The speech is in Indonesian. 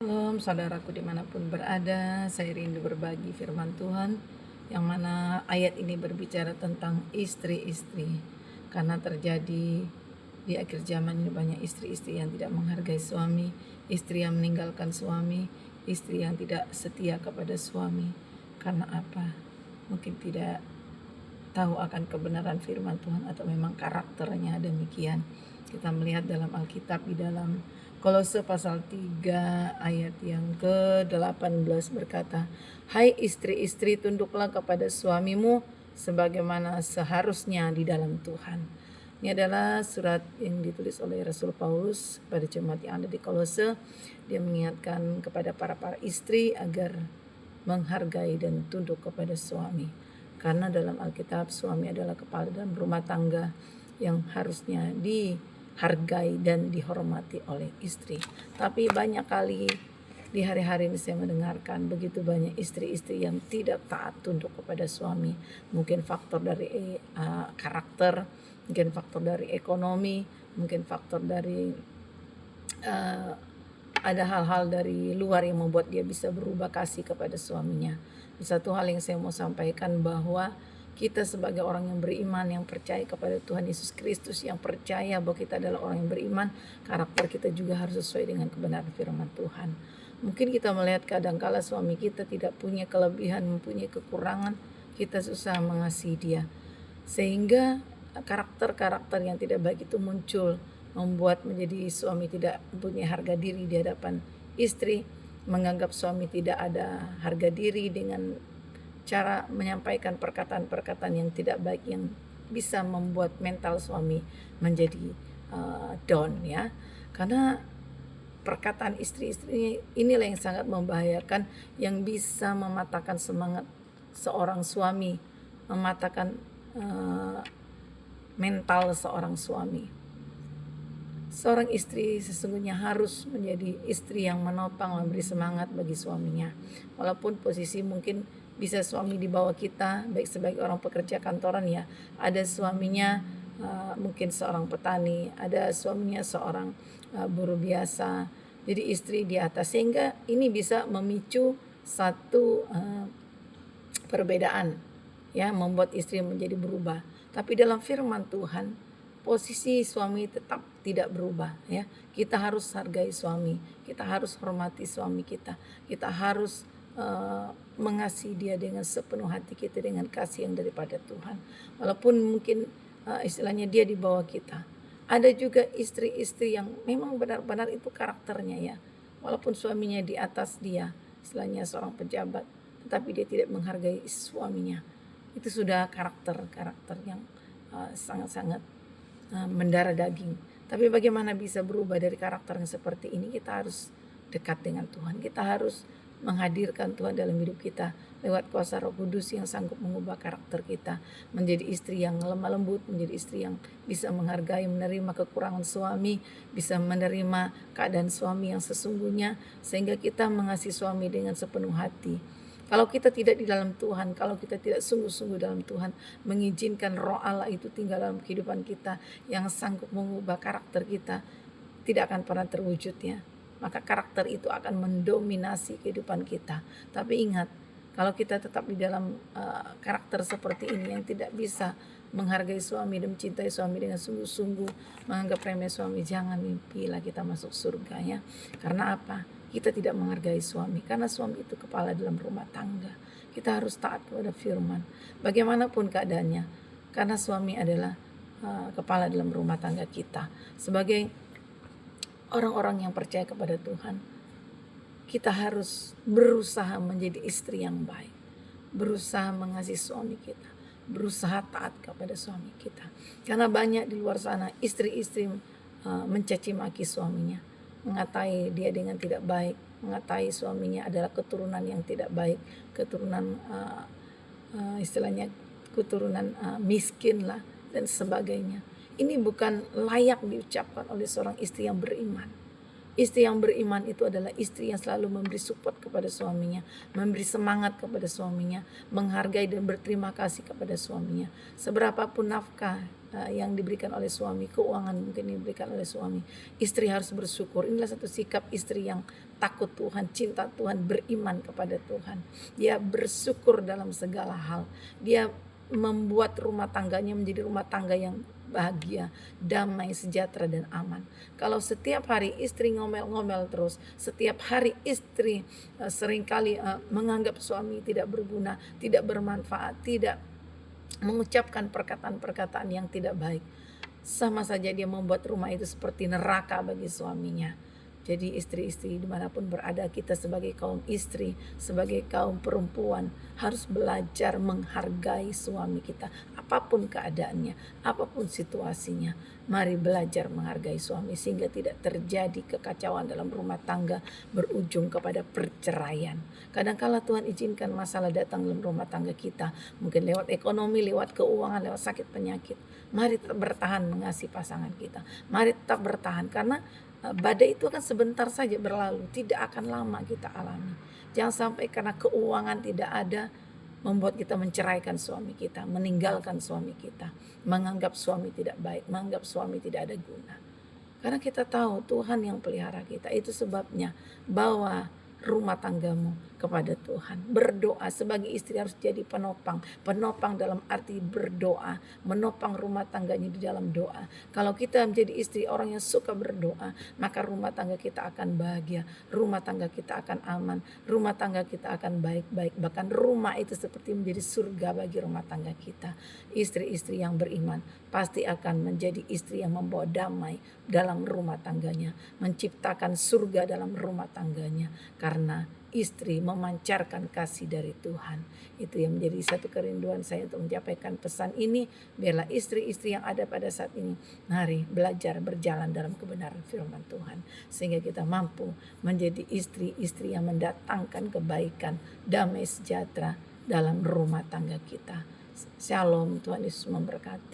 Shalom saudaraku dimanapun berada, saya rindu berbagi firman Tuhan yang mana ayat ini berbicara tentang istri-istri. Karena terjadi di akhir zaman ini banyak istri-istri yang tidak menghargai suami, istri yang meninggalkan suami, istri yang tidak setia kepada suami. Karena apa? Mungkin tidak tahu akan kebenaran firman Tuhan atau memang karakternya demikian. Kita melihat dalam Alkitab di dalam Kolose pasal 3 ayat yang ke-18 berkata, "Hai istri-istri, tunduklah kepada suamimu sebagaimana seharusnya di dalam Tuhan." Ini adalah surat yang ditulis oleh Rasul Paulus kepada jemaat yang ada di Kolose. Dia mengingatkan kepada para istri agar menghargai dan tunduk kepada suami. Karena dalam Alkitab suami adalah kepala dalam rumah tangga yang harusnya dihargai dan dihormati oleh istri. Tapi banyak kali di hari-hari ini saya mendengarkan begitu banyak istri-istri yang tidak taat tunduk kepada suami. Mungkin faktor dari karakter, mungkin faktor dari ekonomi, mungkin faktor dari ada hal-hal dari luar yang membuat dia bisa berubah kasih kepada suaminya. Satu hal yang saya mau sampaikan bahwa kita sebagai orang yang beriman, yang percaya kepada Tuhan Yesus Kristus, yang percaya bahwa kita adalah orang yang beriman, karakter kita juga harus sesuai dengan kebenaran firman Tuhan. Mungkin kita melihat kadangkala suami kita tidak punya kelebihan, mempunyai kekurangan, kita susah mengasihi dia. Sehingga karakter-karakter yang tidak baik itu muncul, membuat menjadi suami tidak mempunyai harga diri di hadapan istri, menganggap suami tidak ada harga diri dengan cara menyampaikan perkataan-perkataan yang tidak baik yang bisa membuat mental suami menjadi down ya. Karena perkataan istri-istri inilah yang sangat membahayakan, yang bisa mematahkan semangat seorang suami, mematahkan mental seorang suami. Seorang istri sesungguhnya harus menjadi istri yang menopang, memberi semangat bagi suaminya. Walaupun posisi mungkin bisa suami di bawah kita, baik sebagai orang pekerja kantoran ya, ada suaminya mungkin seorang petani, ada suaminya seorang buruh biasa. Jadi istri di atas, sehingga ini bisa memicu satu perbedaan ya, membuat istri menjadi berubah. Tapi dalam firman Tuhan, posisi suami tetap tidak berubah ya. Kita harus hargai suami, kita harus hormati suami kita. Kita harus mengasihi dia dengan sepenuh hati kita, dengan kasih yang daripada Tuhan. Walaupun mungkin istilahnya dia di bawah kita. Ada juga istri-istri yang memang benar-benar itu karakternya ya. Walaupun suaminya di atas dia, istilahnya seorang pejabat, tetapi dia tidak menghargai suaminya. Itu sudah karakter yang sangat-sangat mendarah daging. Tapi bagaimana bisa berubah dari karakter yang seperti ini? Kita harus dekat dengan Tuhan. Kita harus menghadirkan Tuhan dalam hidup kita lewat kuasa Roh Kudus yang sanggup mengubah karakter kita menjadi istri yang lemah lembut, menjadi istri yang bisa menghargai, menerima kekurangan suami, bisa menerima keadaan suami yang sesungguhnya, sehingga kita mengasihi suami dengan sepenuh hati. Kalau kita tidak di dalam Tuhan, kalau kita tidak sungguh-sungguh dalam Tuhan, mengizinkan Roh Allah itu tinggal dalam kehidupan kita yang sanggup mengubah karakter kita, tidak akan pernah terwujud ya. Maka karakter itu akan mendominasi kehidupan kita. Tapi ingat, kalau kita tetap di dalam karakter seperti ini yang tidak bisa menghargai suami dan mencintai suami dengan sungguh-sungguh, menganggap remeh suami, jangan mimpilah kita masuk surga ya. Karena apa? Kita tidak menghargai suami, karena suami itu kepala dalam rumah tangga. Kita harus taat kepada firman, bagaimanapun keadaannya, karena suami adalah kepala dalam rumah tangga kita. Sebagai orang-orang yang percaya kepada Tuhan, kita harus berusaha menjadi istri yang baik, berusaha mengasihi suami kita, berusaha taat kepada suami kita. Karena banyak di luar sana istri-istri mencaci maki suaminya, mengatai dia dengan tidak baik, mengatai suaminya adalah keturunan yang tidak baik, keturunan istilahnya keturunan miskin lah dan sebagainya. Ini bukan layak diucapkan oleh seorang istri yang beriman. Istri yang beriman itu adalah istri yang selalu memberi support kepada suaminya, memberi semangat kepada suaminya, menghargai dan berterima kasih kepada suaminya. Seberapapun nafkah yang diberikan oleh suami, keuangan mungkin diberikan oleh suami, istri harus bersyukur. Inilah satu sikap istri yang takut Tuhan, cinta Tuhan, beriman kepada Tuhan. Dia bersyukur dalam segala hal. Dia membuat rumah tangganya menjadi rumah tangga yang bahagia, damai, sejahtera, dan aman. Kalau setiap hari istri ngomel-ngomel terus, setiap hari istri seringkali menganggap suami tidak berguna, tidak bermanfaat, tidak mengucapkan perkataan-perkataan yang tidak baik, sama saja dia membuat rumah itu seperti neraka bagi suaminya. Jadi istri-istri dimanapun berada, kita sebagai kaum istri, sebagai kaum perempuan harus belajar menghargai suami kita. Apapun keadaannya, apapun situasinya, mari belajar menghargai suami sehingga tidak terjadi kekacauan dalam rumah tangga berujung kepada perceraian. Kadang-kala Tuhan izinkan masalah datang dalam rumah tangga kita, mungkin lewat ekonomi, lewat keuangan, lewat sakit penyakit. Mari tetap bertahan mengasihi pasangan kita. Mari tetap bertahan karena badai itu akan sebentar saja berlalu, tidak akan lama kita alami. Jangan sampai karena keuangan tidak ada membuat kita menceraikan suami kita, meninggalkan suami kita, menganggap suami tidak baik, menganggap suami tidak ada guna. Karena kita tahu Tuhan yang pelihara kita. Itu sebabnya bawa rumah tanggamu kepada Tuhan. Berdoa sebagai istri harus jadi penopang. Penopang dalam arti berdoa, menopang rumah tangganya di dalam doa. Kalau kita menjadi istri orang yang suka berdoa, maka rumah tangga kita akan bahagia, rumah tangga kita akan aman, rumah tangga kita akan baik-baik. Bahkan rumah itu seperti menjadi surga bagi rumah tangga kita. Istri-istri yang beriman pasti akan menjadi istri yang membawa damai dalam rumah tangganya, menciptakan surga dalam rumah tangganya, karena istri memancarkan kasih dari Tuhan. Itu yang menjadi satu kerinduan saya untuk menyampaikan pesan ini. Biarlah istri-istri yang ada pada saat ini, mari belajar berjalan dalam kebenaran firman Tuhan, sehingga kita mampu menjadi istri-istri yang mendatangkan kebaikan, damai, sejahtera dalam rumah tangga kita. Shalom, Tuhan Yesus memberkati.